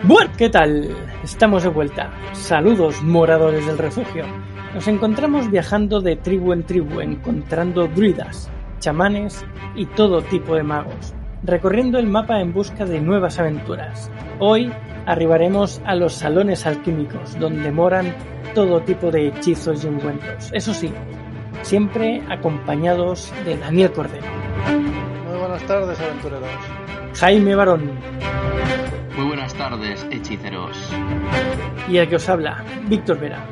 Bueno, ¿qué tal? Estamos de vuelta. Saludos, moradores del refugio. Nos encontramos viajando de tribu en tribu, encontrando druidas, chamanes y todo tipo de magos, recorriendo el mapa en busca de nuevas aventuras. Hoy arribaremos a los salones alquímicos, donde moran todo tipo de hechizos y ungüentos. Eso sí, siempre acompañados de Daniel Cordero. Muy buenas tardes, aventureros. Jaime Barón. Muy buenas tardes, hechiceros. Y el que os habla, Víctor Vera.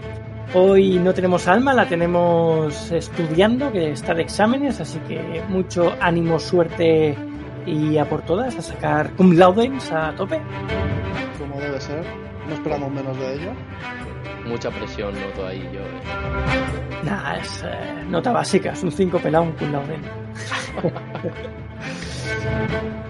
Hoy no tenemos a Alma, la tenemos estudiando, que está de exámenes, así que mucho ánimo, suerte y a por todas, a sacar cum laudes a tope. Como debe ser, no esperamos menos de ella. Mucha presión noto ahí yo. Nah, es nota básica, es un 5 pelado, un cum laude.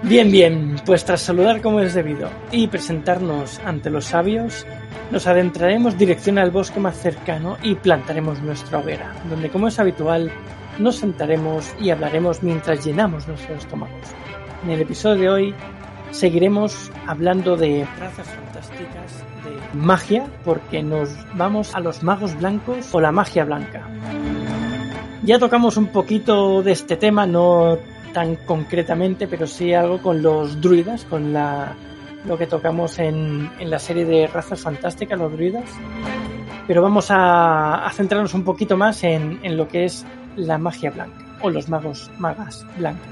Bien, pues tras saludar como es debido y presentarnos ante los sabios, nos adentraremos dirección al bosque más cercano y plantaremos nuestra hoguera, donde como es habitual nos sentaremos y hablaremos mientras llenamos nuestros estómagos. En el episodio de hoy seguiremos hablando de razas fantásticas, de magia, porque nos vamos a los magos blancos o la magia blanca. Ya tocamos un poquito de este tema, no tan concretamente, pero sí algo con los druidas, con lo que tocamos en la serie de razas fantásticas, los druidas. Pero vamos a centrarnos un poquito más en lo que es la magia blanca, o los magas blancas.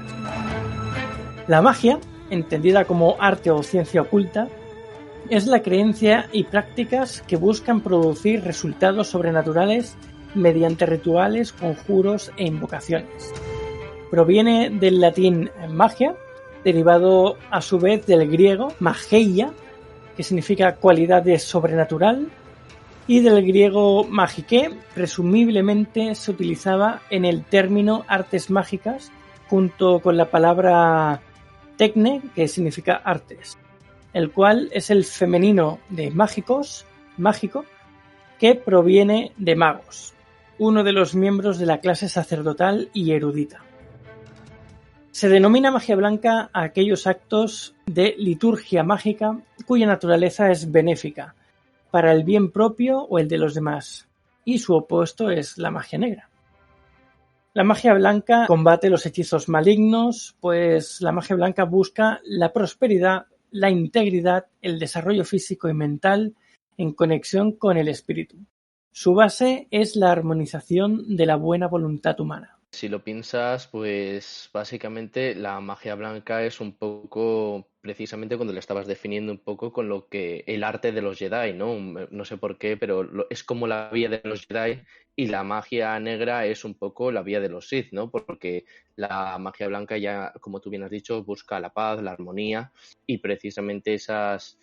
La magia, entendida como arte o ciencia oculta, es la creencia y prácticas que buscan producir resultados sobrenaturales mediante rituales, conjuros e invocaciones. Proviene del latín magia, derivado a su vez del griego mageia, que significa cualidad sobrenatural, y del griego magique, presumiblemente se utilizaba en el término artes mágicas, junto con la palabra tecne, que significa artes, el cual es el femenino de mágicos, mágico, que proviene de magos, uno de los miembros de la clase sacerdotal y erudita. Se denomina magia blanca a aquellos actos de liturgia mágica cuya naturaleza es benéfica, para el bien propio o el de los demás, y su opuesto es la magia negra. La magia blanca combate los hechizos malignos, pues la magia blanca busca la prosperidad, la integridad, el desarrollo físico y mental en conexión con el espíritu. Su base es la armonización de la buena voluntad humana. Si lo piensas, pues básicamente la magia blanca es un poco, precisamente cuando le estabas definiendo un poco con lo que el arte de los Jedi, ¿no? No sé por qué, pero es como la vía de los Jedi y la magia negra es un poco la vía de los Sith, ¿no? Porque la magia blanca ya, como tú bien has dicho, busca la paz, la armonía y precisamente esas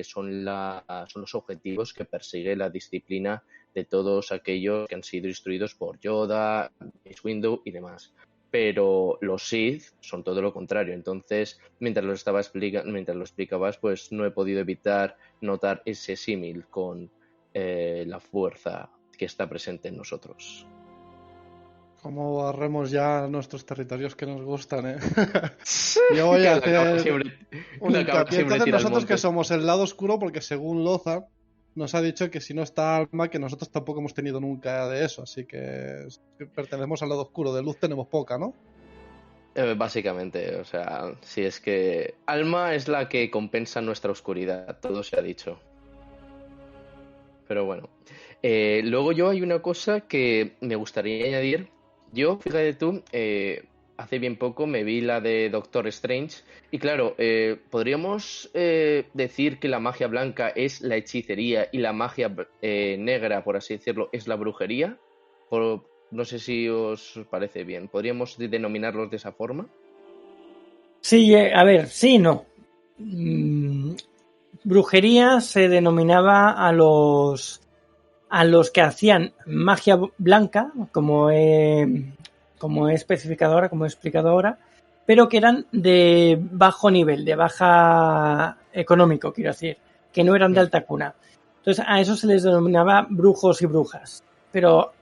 son los objetivos que persigue la disciplina de todos aquellos que han sido instruidos por Yoda, Mace Windu y demás. Pero los Sith son todo lo contrario. Entonces, mientras lo explicabas, pues no he podido evitar notar ese símil con la fuerza que está presente en nosotros. Cómo barremos ya nuestros territorios que nos gustan, ¿eh? Yo voy a hacer un hincapié. Entonces nosotros que somos el lado oscuro, porque según Loza nos ha dicho que si no está Alma, que nosotros tampoco hemos tenido nunca de eso, así que pertenecemos al lado oscuro, de luz tenemos poca, ¿no? Básicamente, o sea, si es que Alma es la que compensa nuestra oscuridad, todo se ha dicho. Pero bueno, luego yo hay una cosa que me gustaría añadir. Yo, fíjate tú, hace bien poco me vi la de Doctor Strange y claro, podríamos decir que la magia blanca es la hechicería y la magia negra, por así decirlo, es la brujería. No sé si os parece bien. ¿Podríamos denominarlos de esa forma? Sí, a ver, sí y no. Brujería se denominaba a los que hacían magia blanca, como he especificado ahora, como he explicado ahora, pero que eran de bajo nivel, de baja económico, quiero decir, que no eran de alta cuna. Entonces a eso se les denominaba brujos y brujas, pero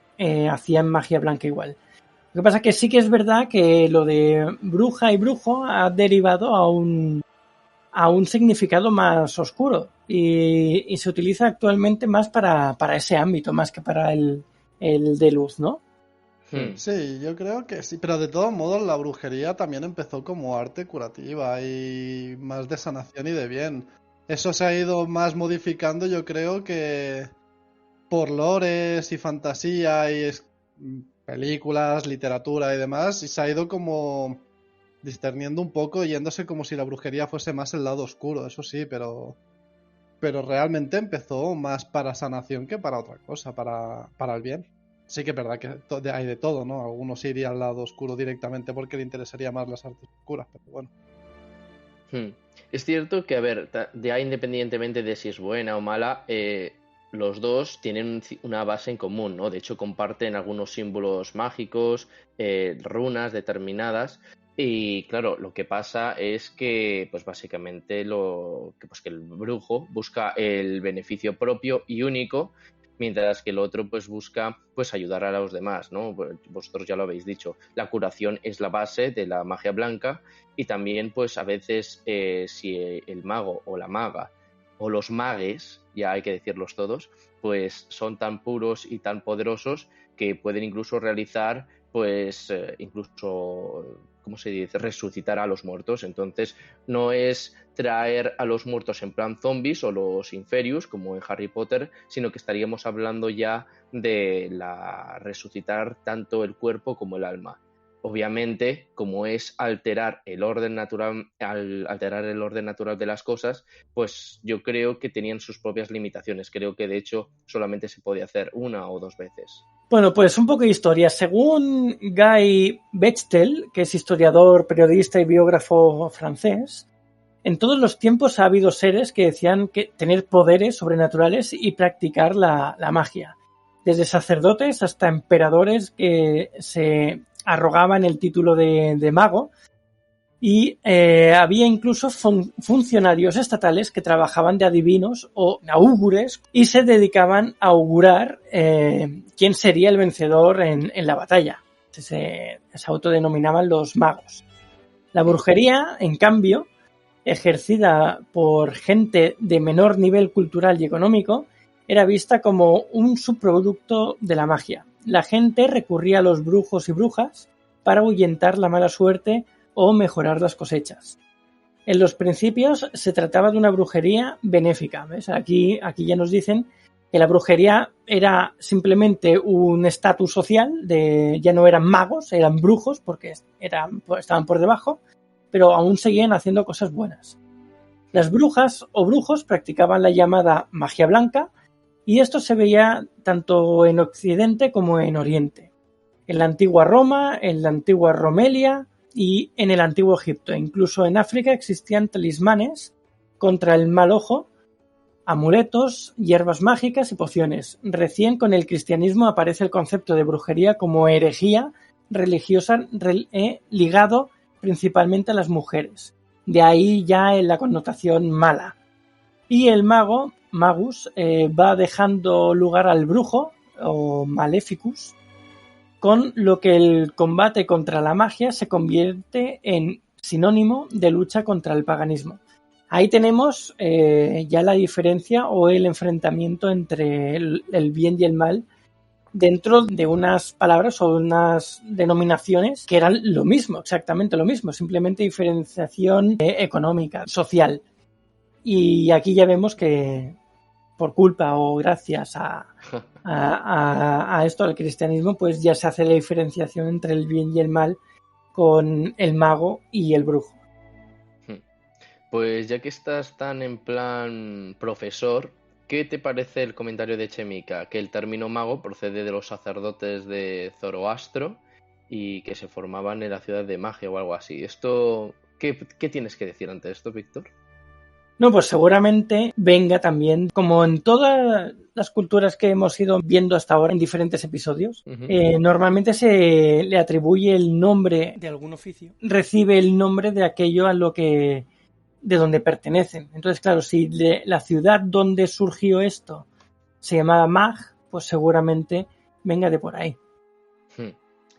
hacían magia blanca igual. Lo que pasa es que sí que es verdad que lo de bruja y brujo ha derivado a un a un significado más oscuro y se utiliza actualmente más para ese ámbito, más que para el de luz, ¿no? Sí, yo creo que sí, pero de todos modos la brujería también empezó como arte curativa y más de sanación y de bien. Eso se ha ido más modificando, yo creo que por lores y fantasía y películas, literatura y demás, y se ha ido como discerniendo un poco, yéndose como si la brujería fuese más el lado oscuro, eso sí, pero realmente empezó más para sanación que para otra cosa, para el bien. Sí que es verdad que hay de todo, ¿no? Algunos iría al lado oscuro directamente porque le interesaría más las artes oscuras, pero bueno. Es cierto que, a ver, ya independientemente de si es buena o mala, los dos tienen una base en común, ¿no? De hecho, comparten algunos símbolos mágicos, runas determinadas. Y claro, lo que pasa es que, pues básicamente, que el brujo busca el beneficio propio y único, mientras que el otro pues busca pues ayudar a los demás, ¿no? Vosotros ya lo habéis dicho, la curación es la base de la magia blanca y también pues a veces si el mago o la maga o los magues, ya hay que decirlos todos, pues son tan puros y tan poderosos que pueden incluso realizar pues incluso, ¿cómo se dice?, resucitar a los muertos. Entonces no es traer a los muertos en plan zombies o los inferius como en Harry Potter, sino que estaríamos hablando ya de resucitar tanto el cuerpo como el alma. Obviamente, como es alterar el orden natural, al alterar el orden natural de las cosas, pues yo creo que tenían sus propias limitaciones. Creo que de hecho solamente se podía hacer una o dos veces. Bueno, pues un poco de historia. Según Guy Bechtel, que es historiador, periodista y biógrafo francés, en todos los tiempos ha habido seres que decían que tener poderes sobrenaturales y practicar la magia. Desde sacerdotes hasta emperadores que se arrogaban el título de mago. Y había incluso funcionarios estatales que trabajaban de adivinos o augures y se dedicaban a augurar quién sería el vencedor en la batalla. Se autodenominaban los magos. La brujería, en cambio, ejercida por gente de menor nivel cultural y económico, era vista como un subproducto de la magia. La gente recurría a los brujos y brujas para ahuyentar la mala suerte o mejorar las cosechas. En los principios se trataba de una brujería benéfica, ¿ves? Aquí ya nos dicen que la brujería era simplemente un estatus social, ya no eran magos, eran brujos porque estaban por debajo, pero aún seguían haciendo cosas buenas. Las brujas o brujos practicaban la llamada magia blanca y esto se veía tanto en Occidente como en Oriente. En la antigua Roma, en la antigua Romelia y en el antiguo Egipto. Incluso en África existían talismanes contra el mal ojo, amuletos, hierbas mágicas y pociones. Recién con el cristianismo aparece el concepto de brujería como herejía religiosa ligado principalmente a las mujeres. De ahí ya en la connotación mala. Y el mago, magus, va dejando lugar al brujo o maleficus, con lo que el combate contra la magia se convierte en sinónimo de lucha contra el paganismo. Ahí tenemos ya la diferencia o el enfrentamiento entre el bien y el mal dentro de unas palabras o unas denominaciones que eran lo mismo, exactamente lo mismo, simplemente diferenciación económica, social. Y aquí ya vemos que por culpa o gracias a esto, al cristianismo, pues ya se hace la diferenciación entre el bien y el mal con el mago y el brujo. Pues ya que estás tan en plan profesor, ¿qué te parece el comentario de Chemica? Que el término mago procede de los sacerdotes de Zoroastro y que se formaban en la ciudad de Magia o algo así. ¿Qué tienes que decir ante esto, Víctor? No, pues seguramente venga también, como en todas las culturas que hemos ido viendo hasta ahora en diferentes episodios, normalmente se le atribuye el nombre de algún oficio, recibe el nombre de aquello de donde pertenecen. Entonces, claro, si la ciudad donde surgió esto se llamaba Mag, pues seguramente venga de por ahí.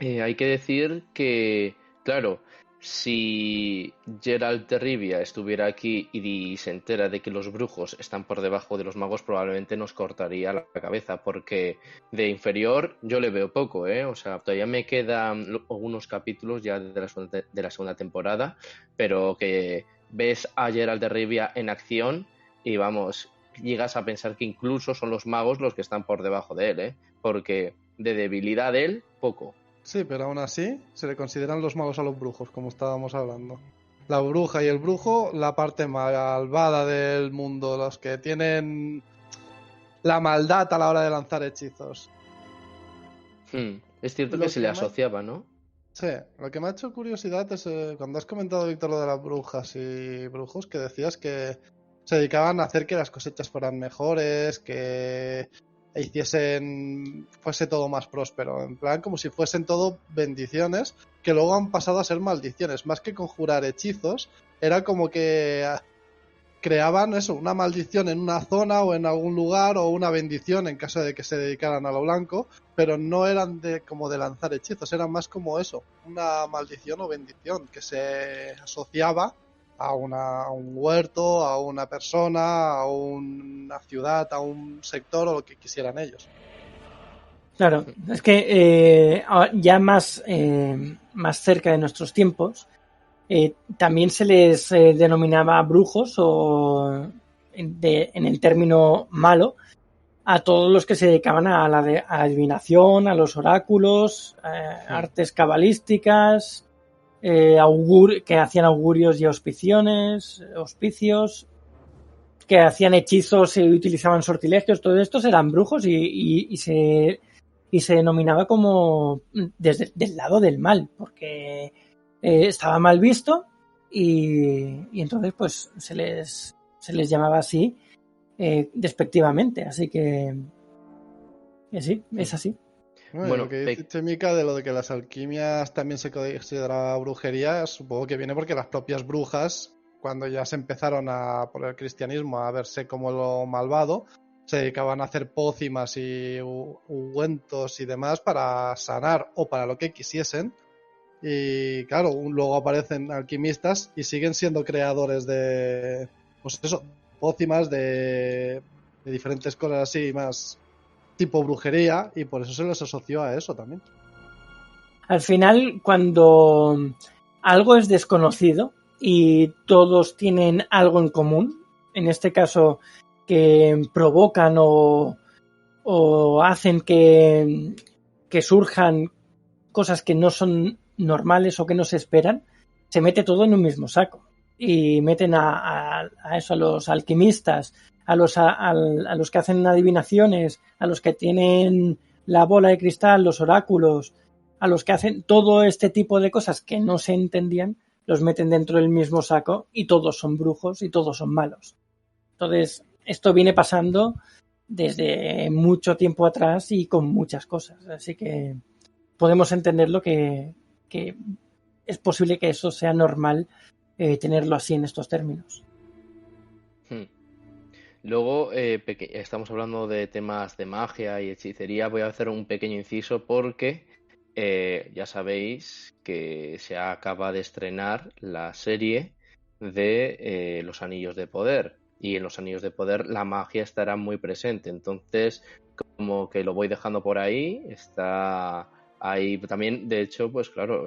Hay que decir que, claro, si Geralt de Rivia estuviera aquí y se entera de que los brujos están por debajo de los magos, probablemente nos cortaría la cabeza, porque de inferior yo le veo poco, ¿eh? O sea, todavía me quedan algunos capítulos ya de la segunda temporada, pero que ves a Geralt de Rivia en acción y vamos, llegas a pensar que incluso son los magos los que están por debajo de él, ¿eh? Porque de debilidad de él, poco. Sí, pero aún así se le consideran los magos a los brujos, como estábamos hablando. La bruja y el brujo, la parte malvada del mundo, los que tienen la maldad a la hora de lanzar hechizos. Es cierto que se le asociaba, ¿no? Sí, lo que me ha hecho curiosidad es cuando has comentado, Víctor, lo de las brujas y brujos, que decías que se dedicaban a hacer que las cosechas fueran mejores, que fuese todo más próspero, en plan como si fuesen todo bendiciones que luego han pasado a ser maldiciones. Más que conjurar hechizos, era como que creaban eso, una maldición en una zona o en algún lugar, o una bendición en caso de que se dedicaran a lo blanco, pero no eran como de lanzar hechizos, eran más como eso, una maldición o bendición que se asociaba a un huerto, a una persona, a una ciudad, a un sector o lo que quisieran ellos. Claro, es que ya más cerca de nuestros tiempos, también se les denominaba brujos o en el término malo a todos los que se dedicaban a la adivinación, a los oráculos, artes cabalísticas, que hacían augurios y auspicios, que hacían hechizos y utilizaban sortilegios. Todos estos eran brujos y se denominaba como desde el lado del mal, porque estaba mal visto y entonces pues se les llamaba así despectivamente, así que sí, es así. Bueno, lo que dice Chemica de lo de que las alquimias también se consideraba brujería, supongo que viene porque las propias brujas, cuando ya se empezaron por el cristianismo a verse como lo malvado, se dedicaban a hacer pócimas y ungüentos y demás para sanar o para lo que quisiesen. Y claro, luego aparecen alquimistas y siguen siendo creadores de, pues eso, pócimas de diferentes cosas así más tipo brujería, y por eso se les asoció a eso también. Al final, cuando algo es desconocido y todos tienen algo en común, en este caso que provocan o hacen que surjan cosas que no son normales o que no se esperan, se mete todo en un mismo saco y meten a eso, a los alquimistas, a los que hacen adivinaciones, a los que tienen la bola de cristal, los oráculos, a los que hacen todo este tipo de cosas que no se entendían, los meten dentro del mismo saco y todos son brujos y todos son malos. Entonces, esto viene pasando desde mucho tiempo atrás y con muchas cosas. Así que podemos entenderlo que es posible que eso sea normal tenerlo así en estos términos. Luego, estamos hablando de temas de magia y hechicería. Voy a hacer un pequeño inciso porque ya sabéis que se acaba de estrenar la serie de Los Anillos de Poder. Y en Los Anillos de Poder la magia estará muy presente. Entonces, como que lo voy dejando por ahí, está ahí también. De hecho, pues claro,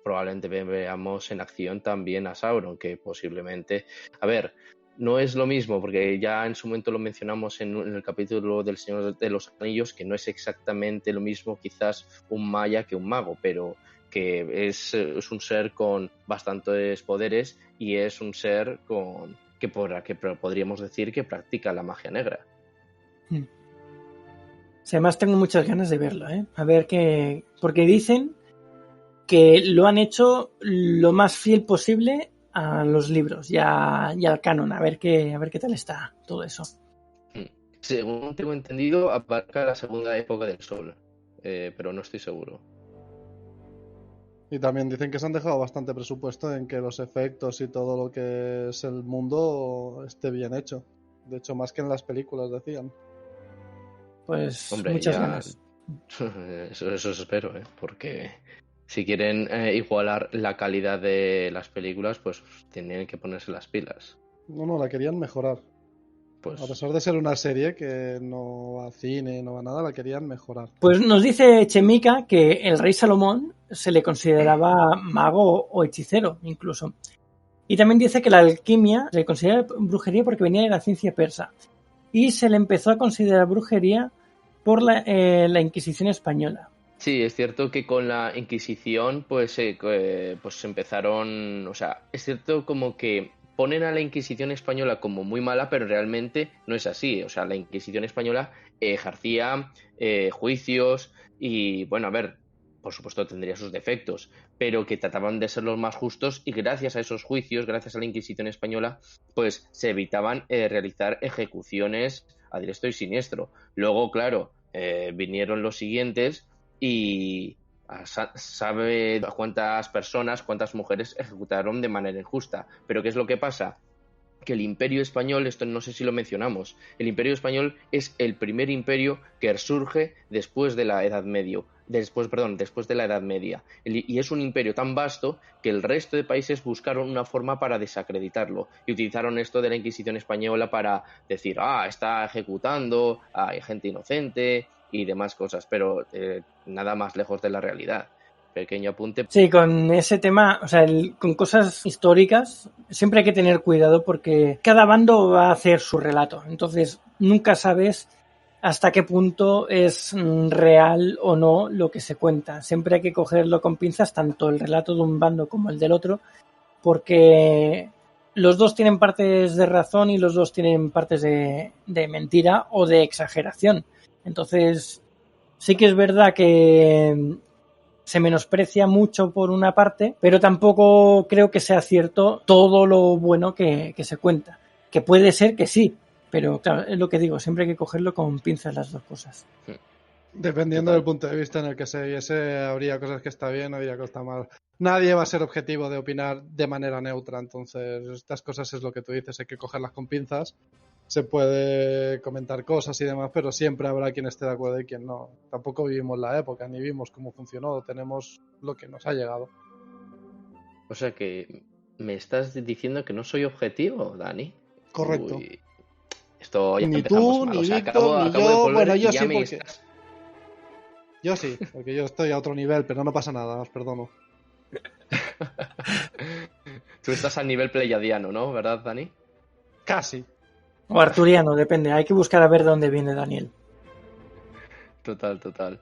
probablemente veamos en acción también a Sauron, que posiblemente... A ver, no es lo mismo, porque ya en su momento lo mencionamos en el capítulo del Señor de los Anillos, que no es exactamente lo mismo quizás un maya que un mago, pero que es un ser con bastantes poderes y es un ser que podríamos decir que practica la magia negra. Además tengo muchas ganas de verlo, a ver qué... Porque dicen que lo han hecho lo más fiel posible a los libros y al canon, a ver qué tal está todo eso. Según tengo entendido, abarca la segunda época del Sol, pero no estoy seguro. Y también dicen que se han dejado bastante presupuesto en que los efectos y todo lo que es el mundo esté bien hecho. De hecho, más que en las películas, decían. Pues hombre, muchas ganas. Eso espero, porque Si quieren igualar la calidad de las películas, pues tienen que ponerse las pilas. No, la querían mejorar. Pues... A pesar de ser una serie que no va a cine, no va a nada, la querían mejorar. Pues nos dice Chemica que el rey Salomón se le consideraba mago o hechicero, incluso. Y también dice que la alquimia se le considera brujería porque venía de la ciencia persa. Y se le empezó a considerar brujería por la Inquisición española. Sí, es cierto que con la Inquisición pues empezaron, o sea, es cierto como que ponen a la Inquisición española como muy mala, pero realmente no es así. O sea, la Inquisición española ejercía juicios y, bueno, a ver, por supuesto tendría sus defectos, pero que trataban de ser los más justos y gracias a esos juicios, gracias a la Inquisición española, pues se evitaban realizar ejecuciones a diestro y siniestro. Luego, claro, vinieron los siguientes y sabe cuántas personas, cuántas mujeres ejecutaron de manera injusta. Pero ¿qué es lo que pasa? Que el Imperio Español, esto no sé si lo mencionamos, el Imperio Español es el primer imperio que surge después de la Edad Media. Después de la Edad Media. Y es un imperio tan vasto que el resto de países buscaron una forma para desacreditarlo y utilizaron esto de la Inquisición española para decir, está ejecutando, hay gente inocente y demás cosas, pero nada más lejos de la realidad. Pequeño apunte. Sí, con ese tema, o sea, con cosas históricas, siempre hay que tener cuidado porque cada bando va a hacer su relato. Entonces, nunca sabes hasta qué punto es real o no lo que se cuenta. Siempre hay que cogerlo con pinzas, tanto el relato de un bando como el del otro, porque los dos tienen partes de razón y los dos tienen partes de mentira o de exageración. Entonces, sí que es verdad que se menosprecia mucho por una parte, pero tampoco creo que sea cierto todo lo bueno que se cuenta. Que puede ser que sí, pero claro, es lo que digo, siempre hay que cogerlo con pinzas las dos cosas. Dependiendo del punto de vista en el que se viese, habría cosas que está bien, habría cosas que está mal. Nadie va a ser objetivo de opinar de manera neutra, entonces estas cosas es lo que tú dices, hay que cogerlas con pinzas. Se puede comentar cosas y demás, pero siempre habrá quien esté de acuerdo y quien no. Tampoco vivimos la época, ni vimos cómo funcionó, tenemos lo que nos ha llegado. O sea que me estás diciendo que no soy objetivo, Dani. Correcto. Uy, esto ya ni empezamos tú, mal. ni O sea, Víctor, ni acabo yo. de volver Bueno, yo y ya sí, me porque... estás... Yo sí, porque yo estoy a otro nivel, pero no pasa nada, os perdono. Tú estás al nivel pleiadiano, ¿no? ¿Verdad, Dani? Casi. O arturiano, depende. Hay que buscar a ver de dónde viene Daniel. Total.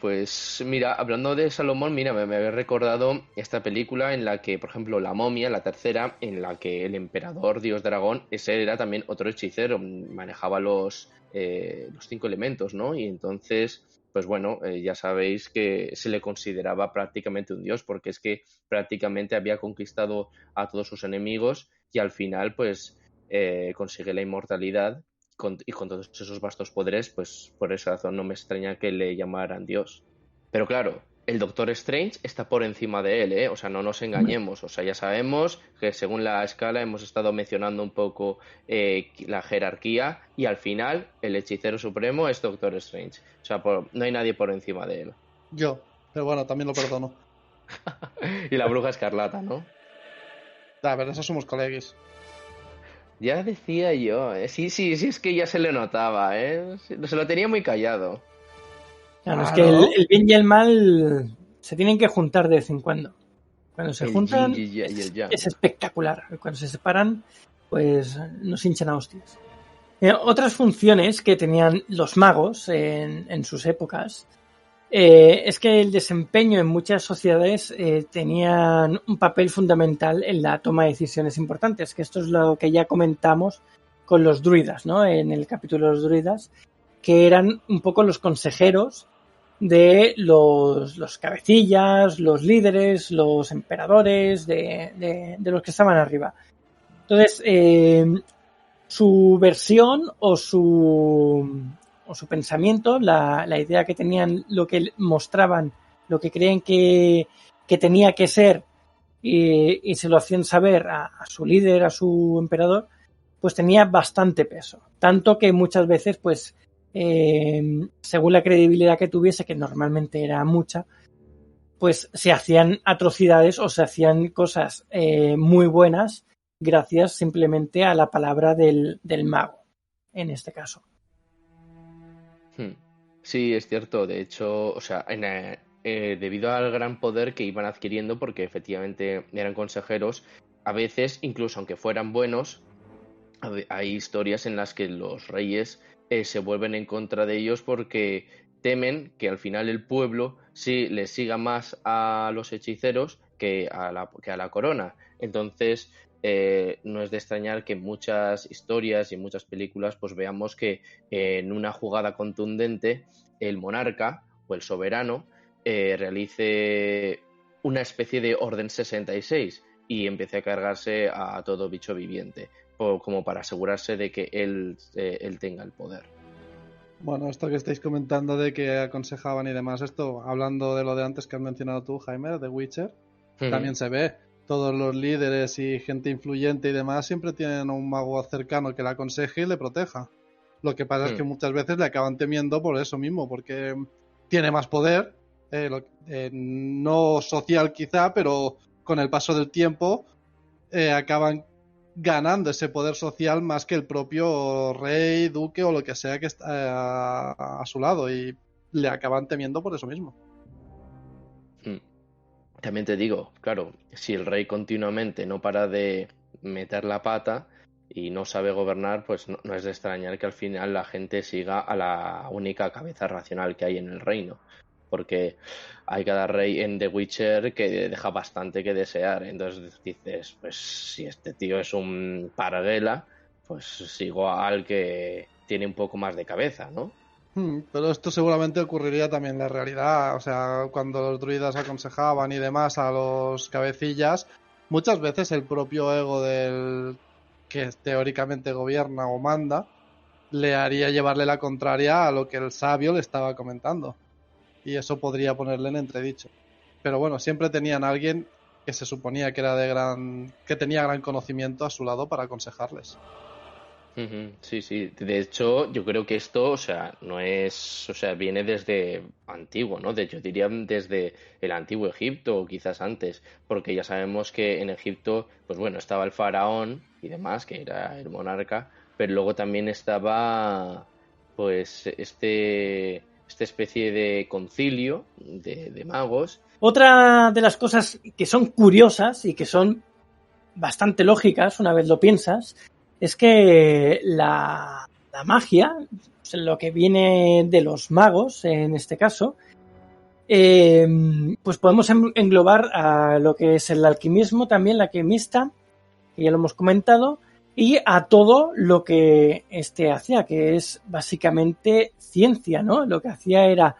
Pues mira, hablando de Salomón, mira, me había recordado esta película en la que, por ejemplo, La Momia, la tercera, en la que el emperador Dios Dragón, ese era también otro hechicero, manejaba los 5 elementos, ¿no? Y entonces, pues bueno, ya sabéis que se le consideraba prácticamente un dios, porque es que prácticamente había conquistado a todos sus enemigos y al final, pues, consigue la inmortalidad. Y con todos esos vastos poderes, pues por esa razón no me extraña que le llamaran Dios. Pero claro, el Doctor Strange está por encima de él, ¿eh? O sea, no nos engañemos. O sea, ya sabemos que según la escala hemos estado mencionando un poco la jerarquía y al final el hechicero supremo es Doctor Strange. O sea, no hay nadie por encima de él. Yo, pero bueno, también lo perdono. Y la bruja escarlata, ¿no? Pero eso somos colegis. Ya decía yo, sí, es que ya se le notaba, ¿eh? Se lo tenía muy callado. Claro, es que el bien y el mal se tienen que juntar de vez en cuando. Cuando se juntan es espectacular. Cuando se separan, pues nos hinchan a hostias. Otras funciones que tenían los magos en sus épocas es que el desempeño en muchas sociedades tenían un papel fundamental en la toma de decisiones importantes, que esto es lo que ya comentamos con los druidas, ¿no? En el capítulo de los druidas, que eran un poco los consejeros de los cabecillas, los líderes, los emperadores, de los que estaban arriba. Entonces, su versión o su pensamiento, la idea que tenían, lo que mostraban, lo que creen que tenía que ser y se lo hacían saber a su líder, a su emperador, pues tenía bastante peso. Tanto que muchas veces, pues, según la credibilidad que tuviese, que normalmente era mucha, pues se hacían atrocidades o se hacían cosas muy buenas gracias simplemente a la palabra del mago, en este caso. Sí, es cierto. De hecho, o sea, debido al gran poder que iban adquiriendo, porque efectivamente eran consejeros, a veces, incluso aunque fueran buenos, hay historias en las que los reyes se vuelven en contra de ellos porque temen que al final el pueblo sí les siga más a los hechiceros que a la corona. Entonces, no es de extrañar que en muchas historias y en muchas películas pues veamos que en una jugada contundente el monarca o el soberano realice una especie de orden 66 y empiece a cargarse a todo bicho viviente, como para asegurarse de que él tenga el poder. Bueno, esto que estáis comentando de que aconsejaban y demás, esto hablando de lo de antes que has mencionado tú, Jaime, de Witcher, también se ve. Todos los líderes y gente influyente y demás siempre tienen a un mago cercano que le aconseje y le proteja. Lo que pasa es que muchas veces le acaban temiendo por eso mismo, porque tiene más poder, no social quizá, pero con el paso del tiempo acaban ganando ese poder social más que el propio rey, duque o lo que sea que está a su lado, y le acaban temiendo por eso mismo. También te digo, claro, si el rey continuamente no para de meter la pata y no sabe gobernar, pues no es de extrañar que al final la gente siga a la única cabeza racional que hay en el reino. Porque hay cada rey en The Witcher que deja bastante que desear. Entonces dices, pues si este tío es un parguela, pues sigo al que tiene un poco más de cabeza, ¿no? Pero esto seguramente ocurriría también en la realidad. O sea, cuando los druidas aconsejaban y demás a los cabecillas, muchas veces el propio ego del que teóricamente gobierna o manda le haría llevarle la contraria a lo que el sabio le estaba comentando. Y eso podría ponerle en entredicho. Pero bueno, siempre tenían a alguien que se suponía que era que tenía gran conocimiento a su lado para aconsejarles. Sí, sí. De hecho, yo creo que esto, o sea, no es, o sea, viene desde antiguo, ¿no? De hecho, diría desde el antiguo Egipto o quizás antes, porque ya sabemos que en Egipto, pues bueno, estaba el faraón y demás, que era el monarca, pero luego también estaba, pues, esta especie de concilio de magos. Otra de las cosas que son curiosas y que son bastante lógicas, una vez lo piensas, es que la magia, lo que viene de los magos en este caso, pues podemos englobar a lo que es el alquimismo, también la alquimista, que ya lo hemos comentado, y a todo lo que hacía, que es básicamente ciencia, ¿no? Lo que hacía era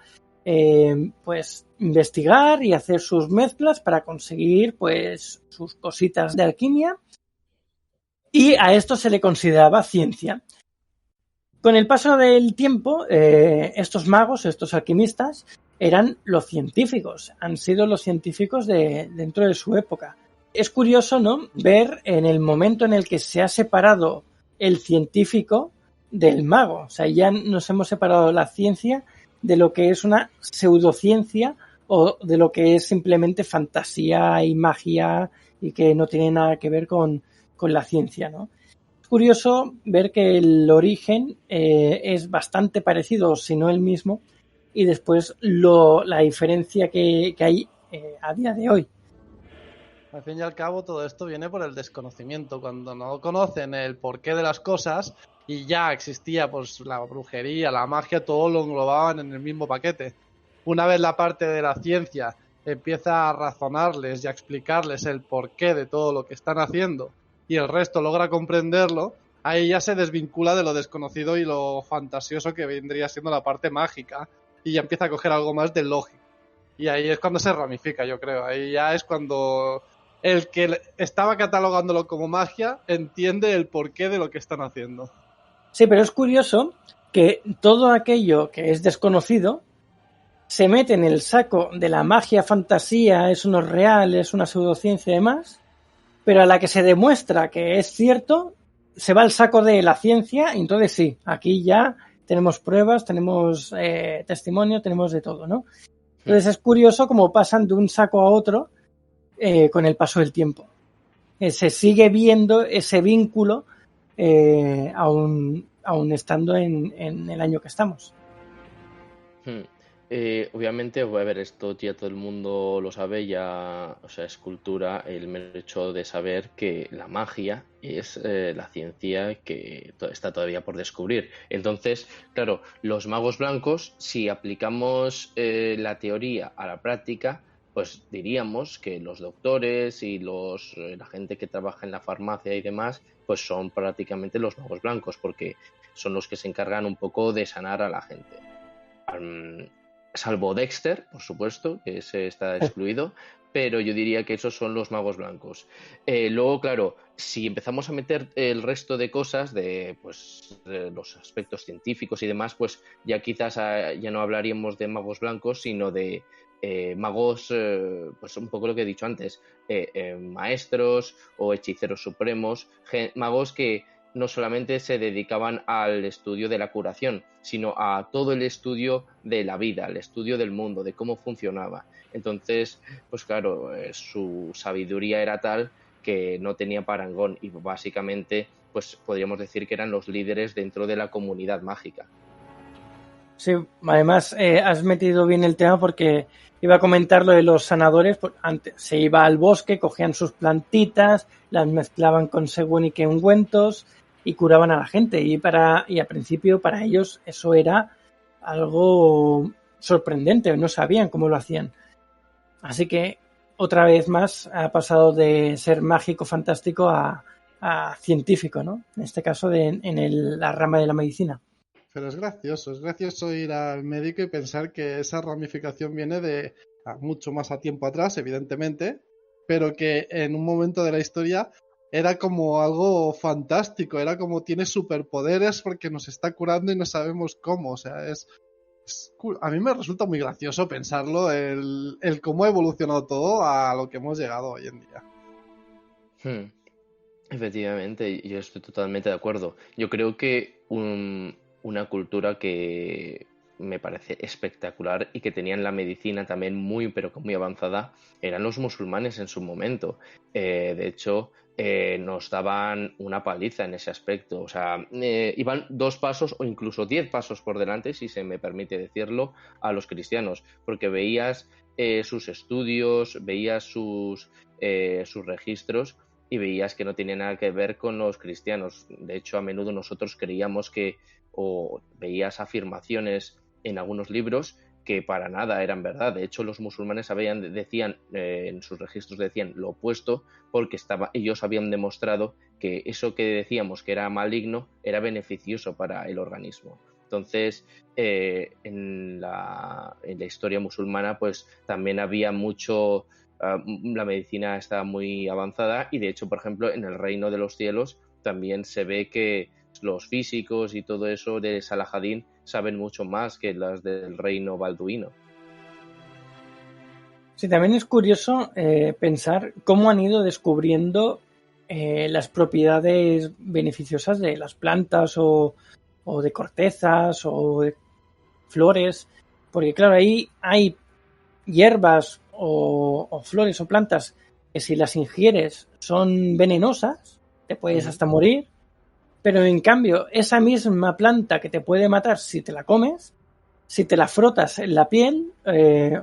pues investigar y hacer sus mezclas para conseguir pues sus cositas de alquimia, y a esto se le consideraba ciencia. Con el paso del tiempo, estos magos, estos alquimistas, eran los científicos, han sido los científicos dentro de su época. Es curioso, ¿no?, ver en el momento en el que se ha separado el científico del mago. O sea, ya nos hemos separado la ciencia de lo que es una pseudociencia o de lo que es simplemente fantasía y magia y que no tiene nada que ver con la ciencia, ¿no? Es curioso ver que el origen es bastante parecido, si no el mismo, y después la diferencia que hay a día de hoy. Al fin y al cabo, todo esto viene por el desconocimiento. Cuando no conocen el porqué de las cosas y ya existía pues la brujería, la magia, todo lo englobaban en el mismo paquete. Una vez la parte de la ciencia empieza a razonarles y a explicarles el porqué de todo lo que están haciendo y el resto logra comprenderlo, ahí ya se desvincula de lo desconocido y lo fantasioso que vendría siendo la parte mágica y ya empieza a coger algo más de lógica. Y ahí es cuando se ramifica, yo creo. Ahí ya es cuando el que estaba catalogándolo como magia entiende el porqué de lo que están haciendo. Sí, pero es curioso que todo aquello que es desconocido se mete en el saco de la magia, fantasía, es uno real, es una pseudociencia y demás, pero a la que se demuestra que es cierto, se va al saco de la ciencia, y entonces sí, aquí ya tenemos pruebas, tenemos testimonio, tenemos de todo, ¿no? Entonces es curioso cómo pasan de un saco a otro con el paso del tiempo. Se sigue viendo ese vínculo aún estando en el año que estamos. Obviamente, a ver, esto ya todo el mundo lo sabe, ya, o sea, es cultura el mero hecho de saber que la magia es la ciencia que está todavía por descubrir. Entonces, claro, los magos blancos, si aplicamos la teoría a la práctica, pues diríamos que los doctores y la gente que trabaja en la farmacia y demás, pues son prácticamente los magos blancos, porque son los que se encargan un poco de sanar a la gente. Salvo Dexter, por supuesto, que ese está excluido, pero yo diría que esos son los magos blancos. Luego, claro, si empezamos a meter el resto de cosas, de los aspectos científicos y demás, pues ya quizás ya no hablaríamos de magos blancos, sino de magos, pues un poco lo que he dicho antes, maestros o hechiceros supremos, magos que no solamente se dedicaban al estudio de la curación, sino a todo el estudio de la vida, el estudio del mundo, de cómo funcionaba. Entonces, pues claro, su sabiduría era tal que no tenía parangón y básicamente, pues podríamos decir que eran los líderes dentro de la comunidad mágica. Sí, además has metido bien el tema porque iba a comentar lo de los sanadores. Antes se iba al bosque, cogían sus plantitas, las mezclaban con según y qué ungüentos y curaban a la gente. Y al principio para ellos eso era algo sorprendente, no sabían cómo lo hacían. Así que otra vez más ha pasado de ser mágico, fantástico a científico, ¿no? En este caso la rama de la medicina. Pero es gracioso ir al médico y pensar que esa ramificación viene de mucho más a tiempo atrás, evidentemente, pero que en un momento de la historia era como algo fantástico, era como tiene superpoderes porque nos está curando y no sabemos cómo, o sea, es cool. A mí me resulta muy gracioso pensarlo, el cómo ha evolucionado todo a lo que hemos llegado hoy en día. Efectivamente, yo estoy totalmente de acuerdo. Yo creo que una cultura que me parece espectacular y que tenían la medicina también muy, pero muy avanzada, eran los musulmanes en su momento. De hecho, nos daban una paliza en ese aspecto. O sea, iban 2 pasos o incluso 10 pasos por delante, si se me permite decirlo, a los cristianos, porque veías sus estudios, veías sus registros y veías que no tenía nada que ver con los cristianos. De hecho, a menudo nosotros creíamos o veías afirmaciones en algunos libros que para nada eran verdad. De hecho, los musulmanes decían en sus registros decían lo opuesto, porque ellos habían demostrado que eso que decíamos que era maligno era beneficioso para el organismo. Entonces, en la historia musulmana, pues también había mucho. La medicina está muy avanzada y de hecho, por ejemplo, en el Reino de los Cielos también se ve que los físicos y todo eso de Salahadin saben mucho más que las del reino balduino. Sí, también es curioso pensar cómo han ido descubriendo las propiedades beneficiosas de las plantas o de cortezas o de flores, porque claro, ahí hay hierbas o flores o plantas que si las ingieres son venenosas, te puedes hasta morir, pero en cambio esa misma planta que te puede matar si te la comes, si te la frotas en la piel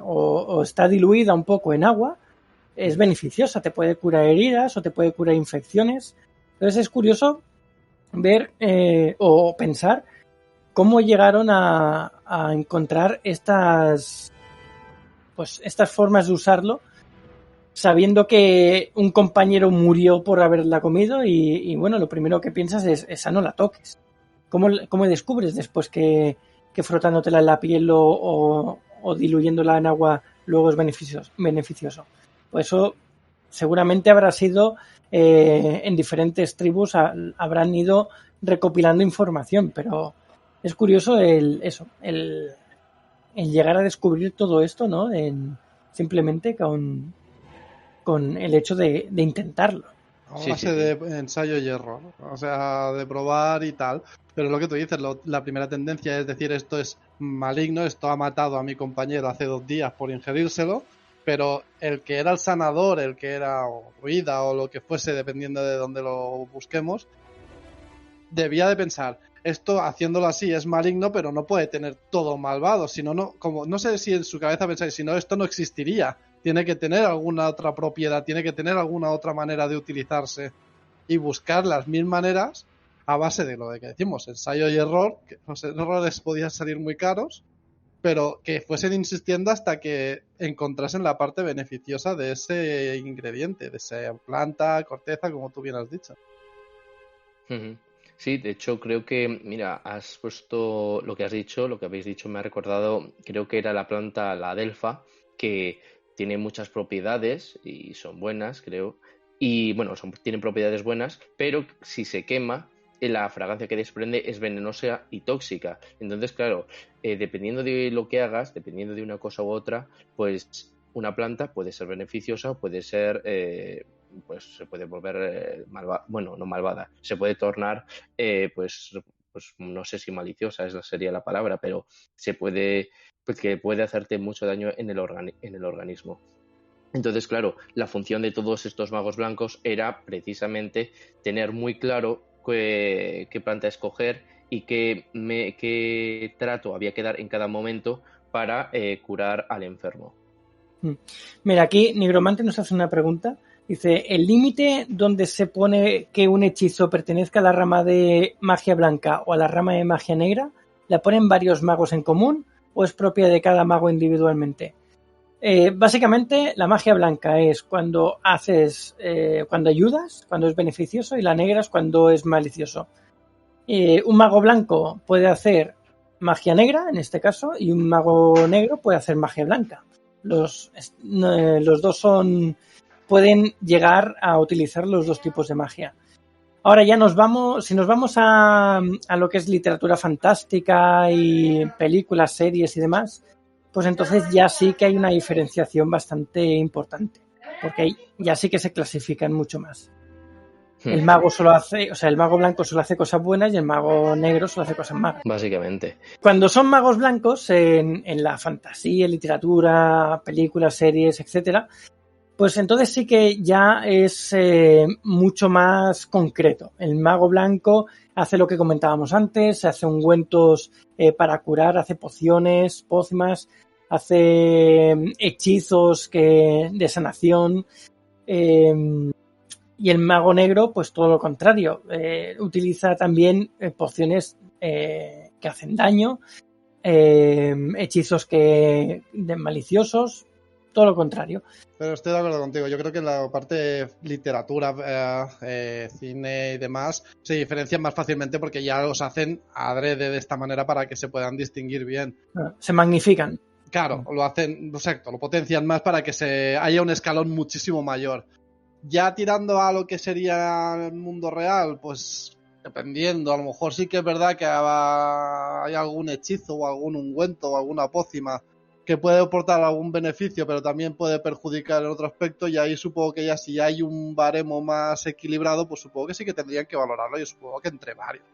o está diluida un poco en agua, es beneficiosa, te puede curar heridas o te puede curar infecciones. Entonces es curioso ver o pensar cómo llegaron a encontrar estas formas de usarlo, sabiendo que un compañero murió por haberla comido y bueno, lo primero que piensas es esa no la toques. ¿Cómo descubres después que frotándotela en la piel o diluyéndola en agua luego es beneficioso? Pues eso seguramente habrá sido en diferentes tribus habrán ido recopilando información, pero es curioso el llegar a descubrir todo esto, ¿no? Simplemente con el hecho de intentarlo. A base de ensayo y error, o sea, de probar y tal. Pero lo que tú dices, la primera tendencia es decir, esto es maligno, esto ha matado a mi compañero hace 2 días por ingerírselo, pero el que era el sanador, el que era o druida o lo que fuese, dependiendo de dónde lo busquemos, debía de pensar, esto haciéndolo así es maligno, pero no puede tener todo malvado, sino no sé si en su cabeza pensáis, si no, esto no existiría. Tiene que tener alguna otra propiedad, tiene que tener alguna otra manera de utilizarse y buscar las 1000 maneras a base de lo de que decimos, ensayo y error, que los errores podían salir muy caros, pero que fuesen insistiendo hasta que encontrasen la parte beneficiosa de ese ingrediente, de esa planta, corteza, como tú bien has dicho. Sí, de hecho creo que, mira, has puesto lo que has dicho, lo que habéis dicho me ha recordado, creo que era la planta, la adelfa, que tiene muchas propiedades y son buenas, creo. Y bueno, tienen propiedades buenas, pero si se quema, la fragancia que desprende es venenosa y tóxica. Entonces, claro, dependiendo de lo que hagas, dependiendo de una cosa u otra, pues una planta puede ser beneficiosa, puede ser, pues se puede volver malvada, bueno, no malvada, se puede tornar, pues no sé si maliciosa, esa sería la palabra, pero se puede, pues que puede hacerte mucho daño en el organismo. Entonces, claro, la función de todos estos magos blancos era precisamente tener muy claro qué planta escoger y qué trato había que dar en cada momento para curar al enfermo. Mira, aquí Nigromante nos hace una pregunta. Dice, ¿el límite donde se pone que un hechizo pertenezca a la rama de magia blanca o a la rama de magia negra, la ponen varios magos en común o es propia de cada mago individualmente? Básicamente, la magia blanca es cuando cuando ayudas, cuando es beneficioso, y la negra es cuando es malicioso. Un mago blanco puede hacer magia negra, en este caso, y un mago negro puede hacer magia blanca. Los dos pueden llegar a utilizar los dos tipos de magia. Ahora ya si nos vamos a lo que es literatura fantástica y películas, series y demás, pues entonces ya sí que hay una diferenciación bastante importante, porque ahí ya sí que se clasifican mucho más. El mago el mago blanco solo hace cosas buenas y el mago negro solo hace cosas malas. Básicamente. Cuando son magos blancos, en la fantasía, literatura, películas, series, etcétera, pues entonces sí que ya es mucho más concreto. El mago blanco hace lo que comentábamos antes, hace ungüentos para curar, hace pociones, pócimas, hace hechizos de sanación. Y el mago negro, pues todo lo contrario, utiliza también pociones que hacen daño, hechizos maliciosos, todo lo contrario. Pero estoy de acuerdo contigo. Yo creo que en la parte de literatura, cine y demás se diferencian más fácilmente porque ya los hacen adrede de esta manera para que se puedan distinguir bien. Se magnifican. Claro, lo hacen, exacto, lo potencian más para que haya un escalón muchísimo mayor. Ya tirando a lo que sería el mundo real, pues dependiendo, a lo mejor sí que es verdad que hay algún hechizo o algún ungüento o alguna pócima que puede aportar algún beneficio, pero también puede perjudicar en otro aspecto, y ahí supongo que ya si hay un baremo más equilibrado, pues supongo que sí que tendrían que valorarlo, yo supongo que entre varios.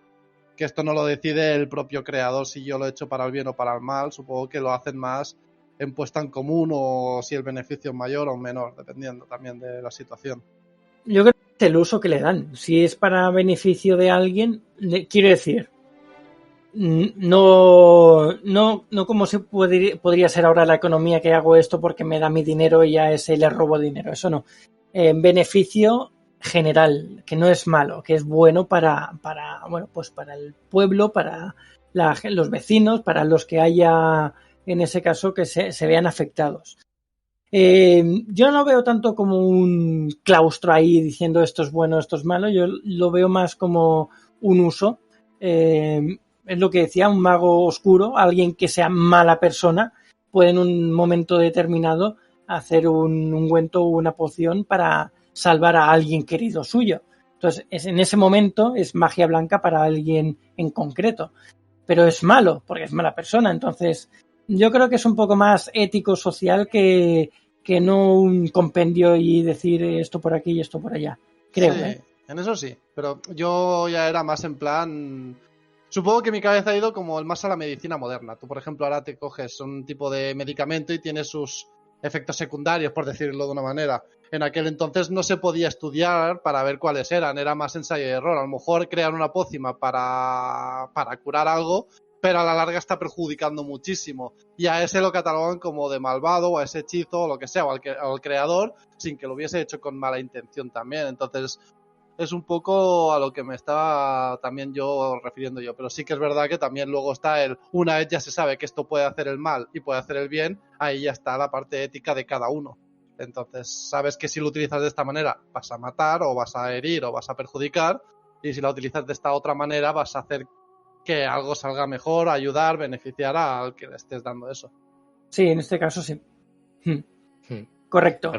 Que esto no lo decide el propio creador si yo lo he hecho para el bien o para el mal, supongo que lo hacen más en puesta en común o si el beneficio es mayor o menor, dependiendo también de la situación. Yo creo que es el uso que le dan. Si es para beneficio de alguien, quiero decir, no como podría ser ahora la economía, que hago esto porque me da mi dinero y a ese le robo dinero. Eso no. Beneficio general, que no es malo, que es bueno para el pueblo, para los vecinos, para los que haya, en ese caso, que se vean afectados. Yo no veo tanto como un claustro ahí diciendo esto es bueno, esto es malo. Yo lo veo más como un uso. Es lo que decía, un mago oscuro, alguien que sea mala persona, puede en un momento determinado hacer un ungüento o una poción para salvar a alguien querido suyo. Entonces, en ese momento es magia blanca para alguien en concreto. Pero es malo, porque es mala persona. Entonces, yo creo que es un poco más ético, social, que no un compendio y decir esto por aquí y esto por allá. creo, sí, en eso sí, pero yo ya era más en plan... Supongo que mi cabeza ha ido como más a la medicina moderna. Tú, por ejemplo, ahora te coges un tipo de medicamento y tiene sus efectos secundarios, por decirlo de una manera. En aquel entonces no se podía estudiar para ver cuáles eran, era más ensayo y error. A lo mejor crean una pócima para curar algo, pero a la larga está perjudicando muchísimo. Y a ese lo catalogan como de malvado, o a ese hechizo, o lo que sea, o al creador, sin que lo hubiese hecho con mala intención también. Entonces... es un poco a lo que me estaba también yo refiriendo yo, pero sí que es verdad que también luego está una vez ya se sabe que esto puede hacer el mal y puede hacer el bien, ahí ya está la parte ética de cada uno. Entonces sabes que si lo utilizas de esta manera vas a matar o vas a herir o vas a perjudicar, y si la utilizas de esta otra manera vas a hacer que algo salga mejor, ayudar, beneficiar al que le estés dando eso. Sí, en este caso sí. Correcto.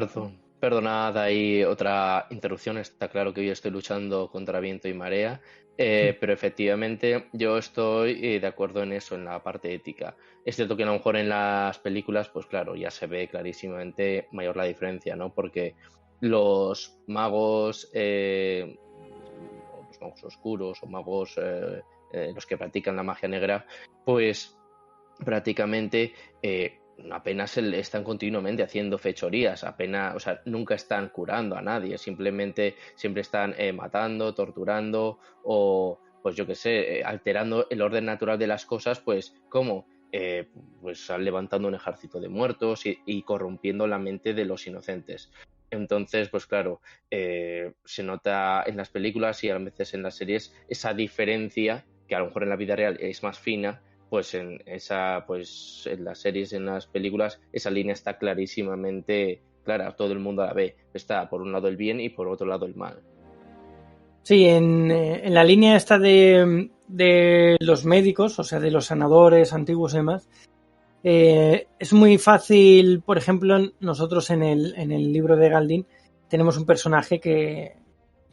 Perdonad ahí otra interrupción, está claro que yo estoy luchando contra viento y marea, pero efectivamente yo estoy de acuerdo en eso, en la parte ética. Es cierto que a lo mejor en las películas, pues claro, ya se ve clarísimamente mayor la diferencia, ¿no? Porque los magos, los magos oscuros o magos, los que practican la magia negra, pues prácticamente... apenas están continuamente haciendo fechorías, apenas, o sea, nunca están curando a nadie, simplemente siempre están matando, torturando o, pues yo qué sé, alterando el orden natural de las cosas, pues, ¿cómo? Pues levantando un ejército de muertos y corrompiendo la mente de los inocentes. Entonces, pues claro, se nota en las películas y a veces en las series esa diferencia que a lo mejor en la vida real es más fina, pues en las series, en las películas, esa línea está clarísimamente clara, todo el mundo la ve. Está por un lado el bien y por otro lado el mal. Sí, en la línea esta de los médicos, o sea, de los sanadores antiguos y demás, es muy fácil, por ejemplo, nosotros en el libro de Galdín tenemos un personaje que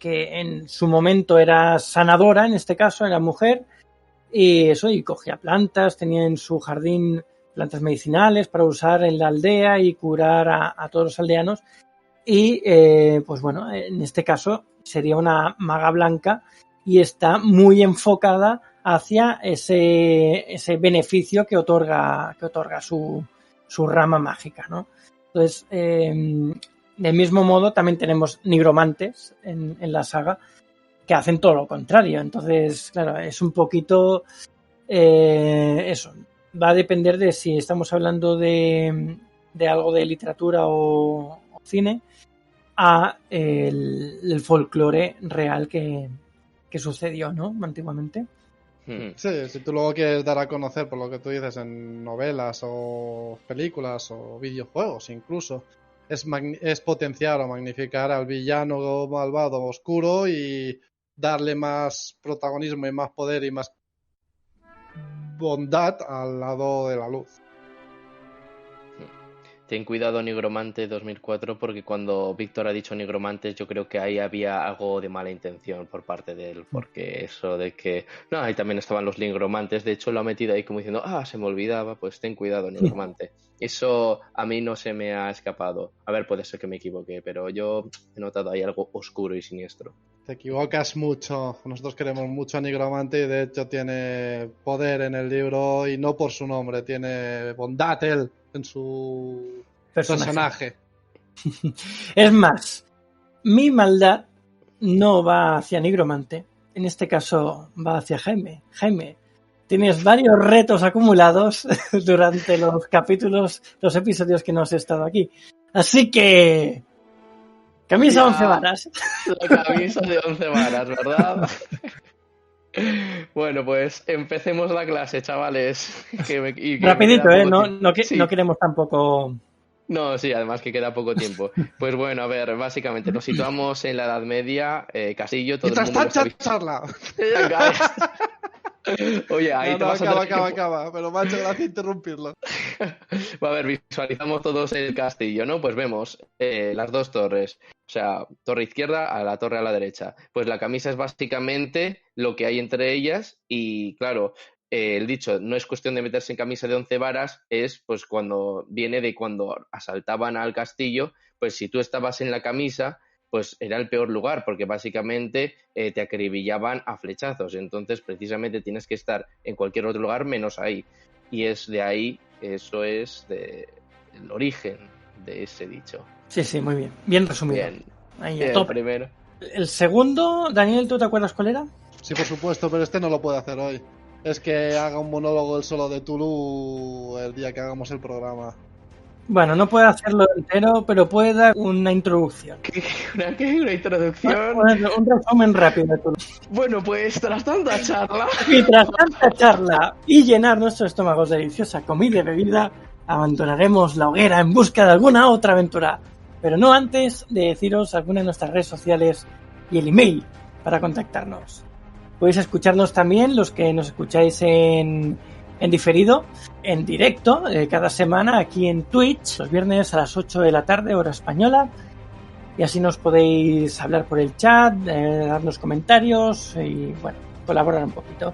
en su momento era sanadora, en este caso era mujer, y eso, y cogía plantas, tenía en su jardín plantas medicinales para usar en la aldea y curar a todos los aldeanos. Y pues bueno, en este caso sería una maga blanca y está muy enfocada hacia ese beneficio que otorga su rama mágica, ¿no? Entonces, del mismo modo, también tenemos nigromantes en la saga que hacen todo lo contrario. Entonces, claro, es un poquito eso. Va a depender de si estamos hablando de algo de literatura o cine a el folclore real que sucedió, ¿no? Antiguamente. Sí, si tú luego quieres dar a conocer por lo que tú dices en novelas o películas o videojuegos incluso, es potenciar o magnificar al villano malvado oscuro y darle más protagonismo y más poder y más bondad al lado de la luz. Ten cuidado, Nigromante 2004, porque cuando Víctor ha dicho Nigromantes, yo creo que ahí había algo de mala intención por parte de él, porque eso de que... No, ahí también estaban los Nigromantes, de hecho lo ha metido ahí como diciendo, se me olvidaba, pues ten cuidado, Nigromante. Eso a mí no se me ha escapado. A ver, puede ser que me equivoque, pero yo he notado ahí algo oscuro y siniestro. Te equivocas mucho. Nosotros queremos mucho a Nigromante y de hecho tiene poder en el libro y no por su nombre, tiene bondad él en su personaje. Es más, mi maldad no va hacia Nigromante, en este caso va hacia Jaime. Jaime, tienes varios retos acumulados durante los capítulos, los episodios que no has estado aquí. Así que... Camisa 11 varas. La camisa de 11 varas, ¿verdad? Bueno, pues empecemos la clase, chavales. Rapidito, no queremos tampoco... No, sí, además que queda poco tiempo. Pues bueno, a ver, básicamente nos situamos en la Edad Media, Castillo, todo el mundo... charla! Oye, ahí te vas a... Acaba, pero me ha hecho gracia interrumpirlo. A ver, visualizamos todos el castillo, ¿no? Pues vemos las dos torres, o sea, torre izquierda a la torre a la derecha. Pues la camisa es básicamente lo que hay entre ellas y, claro, el dicho no es cuestión de meterse en camisa de 11 varas, es pues cuando viene de cuando asaltaban al castillo, pues si tú estabas en la camisa, pues era el peor lugar, porque básicamente te acribillaban a flechazos. Entonces, precisamente tienes que estar en cualquier otro lugar menos ahí. Y es de ahí, eso es el origen de ese dicho. Sí, muy bien. Bien resumido. Bien. Ahí, Bien, primero. El segundo, Daniel, ¿tú te acuerdas cuál era? Sí, por supuesto, pero este no lo puede hacer hoy. Es que haga un monólogo él solo de Tulu el día que hagamos el programa. Bueno, no puede hacerlo entero, pero puede dar una introducción. ¿Una introducción? Un resumen rápido de Tulu. Bueno, pues tras tanta charla... Y tras tanta charla y llenar nuestros estómagos de deliciosa comida y bebida, abandonaremos la hoguera en busca de alguna otra aventura. Pero no antes de deciros algunas de nuestras redes sociales y el email para contactarnos. Podéis escucharnos también, los que nos escucháis en diferido, en directo, cada semana aquí en Twitch, los viernes a las 8 de la tarde, hora española. Y así nos podéis hablar por el chat, darnos comentarios y, bueno, colaborar un poquito.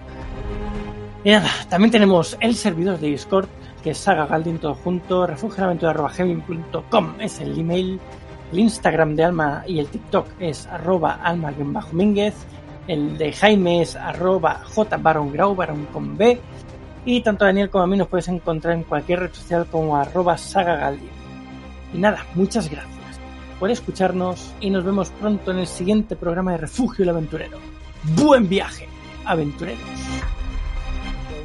Y nada, también tenemos el servidor de Discord, que es Saga Galdin todo junto, refugioaventura@gmail.com es el email, el Instagram de Alma y el TikTok es @alma_mínguez, el de Jaime es @jbarongrau, barón con B, y tanto Daniel como a mí nos puedes encontrar en cualquier red social como @sagagaldin. Y nada, muchas gracias por escucharnos y nos vemos pronto en el siguiente programa de Refugio el Aventurero. ¡Buen viaje, aventureros!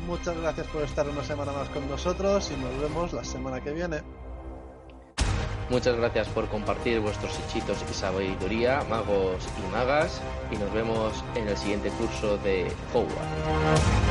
Muchas gracias por estar una semana más con nosotros y nos vemos la semana que viene. Muchas gracias por compartir vuestros hechitos y sabiduría, magos y magas, y nos vemos en el siguiente curso de Hogwarts.